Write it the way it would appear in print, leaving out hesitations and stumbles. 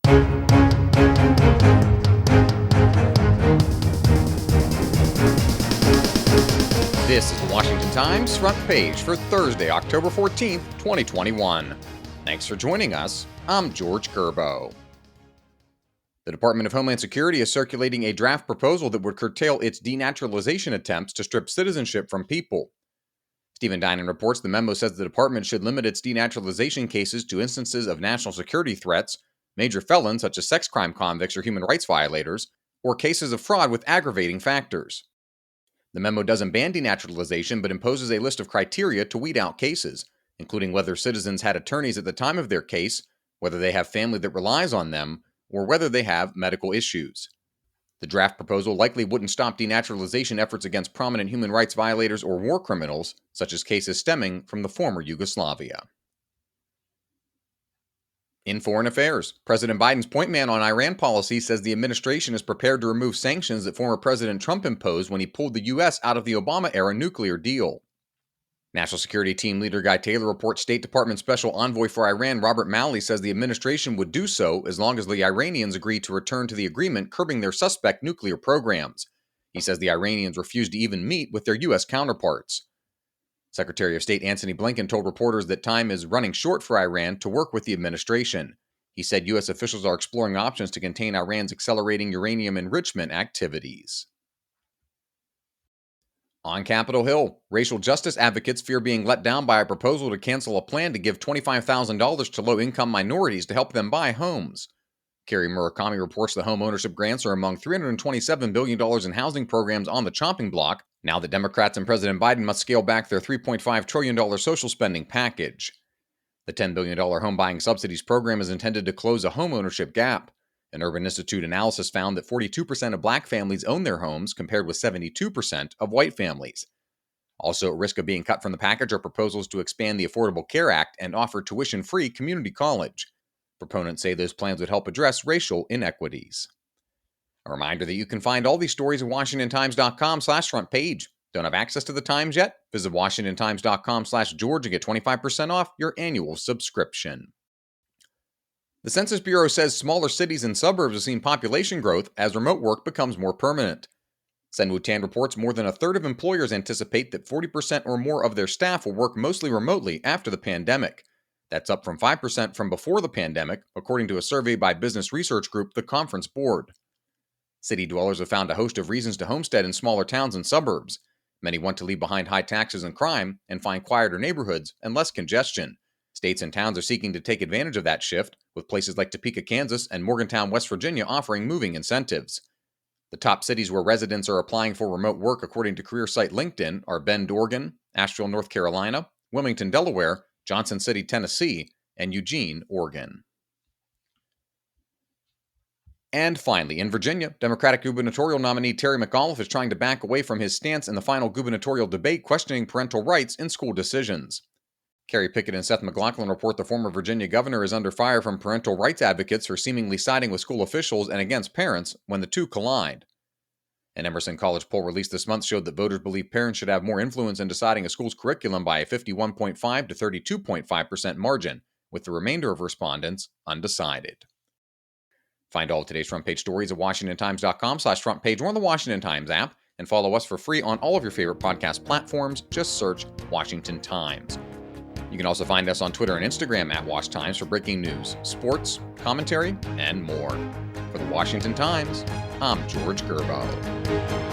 This is the Washington Times front page for Thursday, October 14th, 2021. Thanks for joining us. I'm George Gerbo. The Department of Homeland Security is circulating a draft proposal that would curtail its denaturalization attempts to strip citizenship from people. Stephen Dinan reports the memo says the department should limit its denaturalization cases to instances of national security threats, major felons such as sex crime convicts or human rights violators, or cases of fraud with aggravating factors. The memo doesn't ban denaturalization, but imposes a list of criteria to weed out cases, including whether citizens had attorneys at the time of their case, whether they have family that relies on them, or whether they have medical issues. The draft proposal likely wouldn't stop denaturalization efforts against prominent human rights violators or war criminals, such as cases stemming from the former Yugoslavia. In foreign affairs, President Biden's point man on Iran policy says the administration is prepared to remove sanctions that former President Trump imposed when he pulled the U.S. out of the Obama-era nuclear deal. National Security Team Leader Guy Taylor reports State Department Special Envoy for Iran Robert Malley says the administration would do so as long as the Iranians agree to return to the agreement curbing their suspect nuclear programs. He says the Iranians refuse to even meet with their U.S. counterparts. Secretary of State Antony Blinken told reporters that time is running short for Iran to work with the administration. He said U.S. officials are exploring options to contain Iran's accelerating uranium enrichment activities. On Capitol Hill, racial justice advocates fear being let down by a proposal to cancel a plan to give $25,000 to low-income minorities to help them buy homes. Carrie Murakami reports the home ownership grants are among $327 billion in housing programs on the chopping block, now that Democrats and President Biden must scale back their $3.5 trillion social spending package. The $10 billion home buying subsidies program is intended to close a home ownership gap. An Urban Institute analysis found that 42% of black families own their homes, compared with 72% of white families. Also at risk of being cut from the package are proposals to expand the Affordable Care Act and offer tuition-free community college. Proponents say those plans would help address racial inequities. A reminder that you can find all these stories at WashingtonTimes.com/front page. Don't have access to the Times yet? Visit WashingtonTimes.com/George and get 25% off your annual subscription. The Census Bureau says smaller cities and suburbs have seen population growth as remote work becomes more permanent. Sen Wu-Tan reports more than a third of employers anticipate that 40% or more of their staff will work mostly remotely after the pandemic. That's up from 5% from before the pandemic, according to a survey by business research group The Conference Board. City dwellers have found a host of reasons to homestead in smaller towns and suburbs. Many want to leave behind high taxes and crime and find quieter neighborhoods and less congestion. States and towns are seeking to take advantage of that shift, with places like Topeka, Kansas, and Morgantown, West Virginia offering moving incentives. The top cities where residents are applying for remote work, according to career site LinkedIn, are Bend, Oregon, Asheville, North Carolina, Wilmington, Delaware, Johnson City, Tennessee, and Eugene, Oregon. And finally, in Virginia, Democratic gubernatorial nominee Terry McAuliffe is trying to back away from his stance in the final gubernatorial debate questioning parental rights in school decisions. Kerry Pickett and Seth McLaughlin report the former Virginia governor is under fire from parental rights advocates for seemingly siding with school officials and against parents when the two collide. An Emerson College poll released this month showed that voters believe parents should have more influence in deciding a school's curriculum by a 51.5 to 32.5% margin, with the remainder of respondents undecided. Find all of today's front page stories at WashingtonTimes.com/front page or on the Washington Times app, and follow us for free on all of your favorite podcast platforms. Just search Washington Times. You can also find us on Twitter and Instagram at Wash Times for breaking news, sports, commentary, and more. For the Washington Times, I'm George Gerbo.